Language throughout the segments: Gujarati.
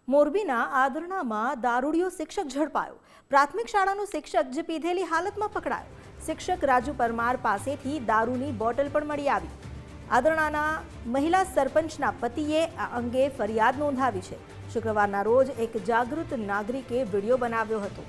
મોરબીના આદરણામાં દારૂડિયો શિક્ષક ઝડપાયો। પ્રાથમિક શાળાનો શિક્ષક જે પીધેલી હાલતમાં પકડાયો। શિક્ષક રાજુ પરમાર પાસેથી દારૂની બોટલ પણ મળી આવી। આદરણાના મહિલા સરપંચના પતિએ આ અંગે ફરિયાદ નોંધાવી છે। શુક્રવારના રોજ એક જાગૃત નાગરિકે વિડીયો બનાવ્યો હતો।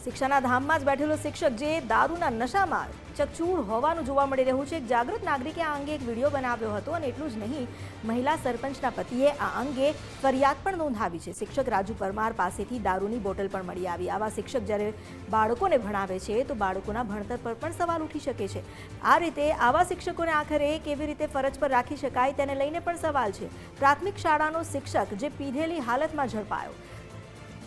શિક્ષાના ધામમાં જ બેઠેલો શિક્ષક જે દારૂના નશામાં ચકચૂર હોવાનું જોવા મળી રહ્યું છે। એક જાગૃત નાગરિકે આ અંગે એક વિડીયો બનાવ્યો હતો અને એટલું જ નહીં, મહિલા સરપંચના પતિએ આ અંગે ફરિયાદ પણ નોંધાવી છે। શિક્ષક રાજુ પરમાર પાસેથી દારૂની બોટલ પણ મળી આવી। આવા શિક્ષક જ્યારે બાળકોને ભણાવે છે તો બાળકોના ભણતર પર પણ સવાલ ઉઠી શકે છે। આ રીતે આવા શિક્ષકોને આખરે કેવી રીતે ફરજ પર રાખી શકાય તેને લઈને પણ સવાલ છે। પ્રાથમિક શાળાનો શિક્ષક જે પીધેલી હાલતમાં ઝડપાયો।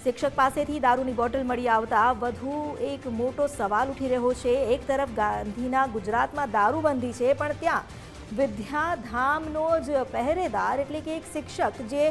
શિક્ષક પાસેથી દારૂની બોટલ મળી આવતા વધુ એક મોટો સવાલ ઉઠી રહ્યો છે। એક તરફ ગાંધીના ગુજરાતમાં દારૂબંધી છે, પણ ત્યાં વિદ્યાધામનો જ પહેરેદાર એટલે કે એક શિક્ષક જે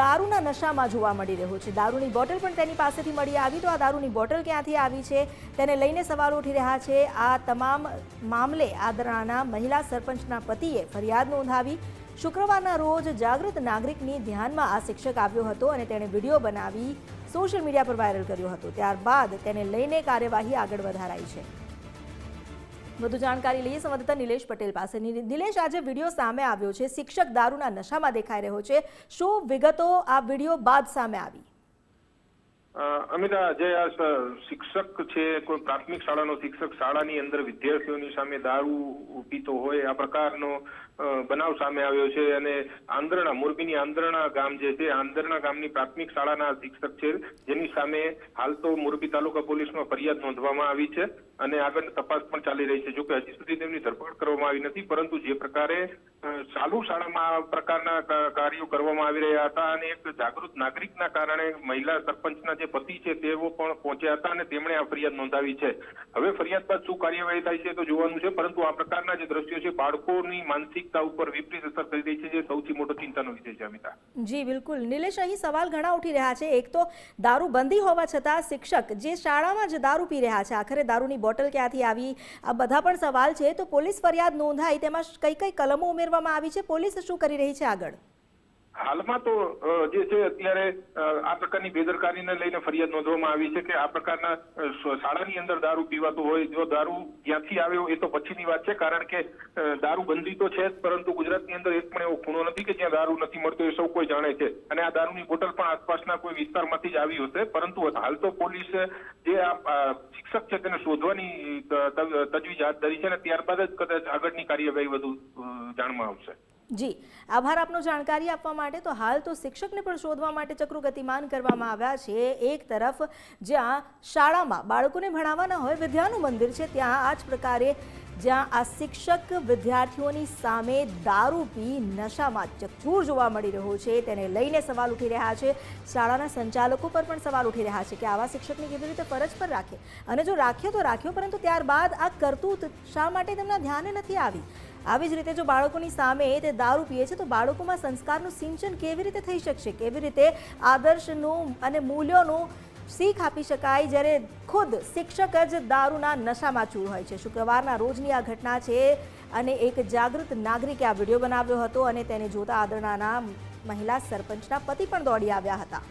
દારૂના નશામાં જોવા મળી રહ્યો છે। દારૂની બોટલ પણ તેની પાસેથી મળી આવી, તો આ દારૂની બોટલ ક્યાંથી આવી છે તેને લઈને સવાલ ઉઠી રહ્યા છે। આ તમામ મામલે આદરણાના મહિલા સરપંચના પતિએ ફરિયાદ નોંધાવી। શુક્રવારના રોજ જાગૃત નાગરિકની ધ્યાનમાં આ શિક્ષક આવ્યો હતો અને તેણે વિડીયો બનાવી સોશિયલ મીડિયા પર વાયરલ કર્યો હતો। ત્યારબાદ તેને લઈને કાર્યવાહી આગળ વધારાઈ છે। વધુ જાણકારી લઈએ સંવાદદાતા નિલેશ પટેલ પાસે। નિલેશ, આજે વિડીયો સામે આવ્યો છે, શિક્ષક દારૂના નશામાં દેખાઈ રહ્યો છે, શું વિગતો આ વિડીયો બાદ સામે આવી? અમિતા, જે આ શિક્ષક છે, કોઈ પ્રાથમિક શાળાનો શિક્ષક શાળાની અંદર વિદ્યાર્થીઓની સામે દારૂ પીતો હોય આ પ્રકારનો બનાવ સામે આવ્યો છે અને આંદરણા, મોરબીની આંદરણા ગામ જે છે, આંદરણા ગામની પ્રાથમિક શાળાના શિક્ષક છે, જેની સામે હાલ તો મોરબી તાલુકા પોલીસમાં ફરિયાદ નોંધવામાં આવી છે અને આગળ તપાસ પણ ચાલી રહી છે। જોકે હજી સુધી તેમની ધરપકડ કરવામાં આવી નથી, પરંતુ જે પ્રકારે ચાલુ શાળામાં આ પ્રકારના કાર્યો કરવામાં આવી રહ્યા હતા અને એક જાગૃત નાગરિકના કારણે મહિલા સરપંચના જે પતિ છે તેઓ પણ પહોંચ્યા હતા અને તેમણે આ ફરિયાદ નોંધાવી છે। હવે ફરિયાદ બાદ શું કાર્યવાહી થાય છે તો જોવાનું છે, પરંતુ આ પ્રકારના જે દ્રશ્યો છે બાળકોની માનસિકતા ઉપર વિપરીત અસર કરી રહી છે, જે સૌથી મોટો ચિંતાનો વિષય છે। અમિતા જી બિલકુલ નિલેશ, અહીં સવાલ ઘણા ઉઠી રહ્યા છે। એક તો દારૂબંધી હોવા છતાં શિક્ષક જે શાળામાં જ દારૂ પી રહ્યા છે, આખરે દારૂની બોટલ ક્યાંથી આવી, આ બધા પણ સવાલ છે। તો પોલીસ ફરિયાદ નોંધાઈ, તેમાં કઈ કઈ કલમો ઉમેરવામાં આવી છે, પોલીસ શું કરી રહી છે આગળ? હાલમાં તો જે છે અત્યારે આ પ્રકારની બેદરકારીને લઈને ફરિયાદ નોંધવામાં આવી છે કે આ પ્રકારના શાળાની અંદર દારૂ પીવાતો હોય, જો દારૂ ક્યાંથી આવ્યો એ તો પછીની વાત છે, કારણ કે દારૂ બંધી તો છે જ, પરંતુ ગુજરાતની અંદર એક પણ એવો ખૂણો નથી કે જ્યાં દારૂ નથી મળતો, એ સૌ કોઈ જાણે છે અને આ દારૂની બોટલ પણ આસપાસના કોઈ વિસ્તારમાંથી જ આવી હશે। પરંતુ હાલ તો પોલીસ જે આ શિક્ષક છે તેને શોધવાની તજવીજ હાથ ધરી છે અને ત્યારબાદ જ કદાચ આગળની કાર્યવાહી વધુ જાણવા આવશે। જી આભાર આપનો જાણકારી આપવા માટે। તો હાલ તો શિક્ષકને પણ શોધવા માટે ચક્રો ગતિમાન કરવામાં આવ્યા છે। એક તરફ જ્યાં શાળામાં બાળકોને ભણાવવાના હોય, વિદ્યાનું મંદિર છે, ત્યાં આ જ પ્રકારે જ્યાં આ શિક્ષક વિદ્યાર્થીઓની સામે દારૂ પી નશામાં ચકચૂર જોવા મળી રહ્યો છે, તેને લઈને સવાલ ઉઠી રહ્યા છે। શાળાના સંચાલકો પર પણ સવાલ ઉઠી રહ્યા છે કે આવા શિક્ષકને કેવી રીતે ફરજ પર રાખે, અને જો રાખ્યો તો રાખ્યો, પરંતુ ત્યારબાદ આ કરતૂત શા માટે તેમના ધ્યાને નથી આવી? આવી જ રીતે જો બાળકોની સામે તે દારૂ પીએ છે તો બાળકોમાં સંસ્કારનું સિંચન કેવી રીતે થઈ શકશે? કેવી રીતે આદર્શનું અને મૂલ્યોનું શીખ આપી શકાય જ્યારે ખુદ શિક્ષક જ દારૂના નશામાં ચૂર હોય છે? શુક્રવારના રોજની આ ઘટના છે અને એક જાગૃત નાગરિકે આ વિડીયો બનાવ્યો હતો અને તેને જોતા આદરણાના મહિલા સરપંચના પતિ પણ દોડી આવ્યા હતા।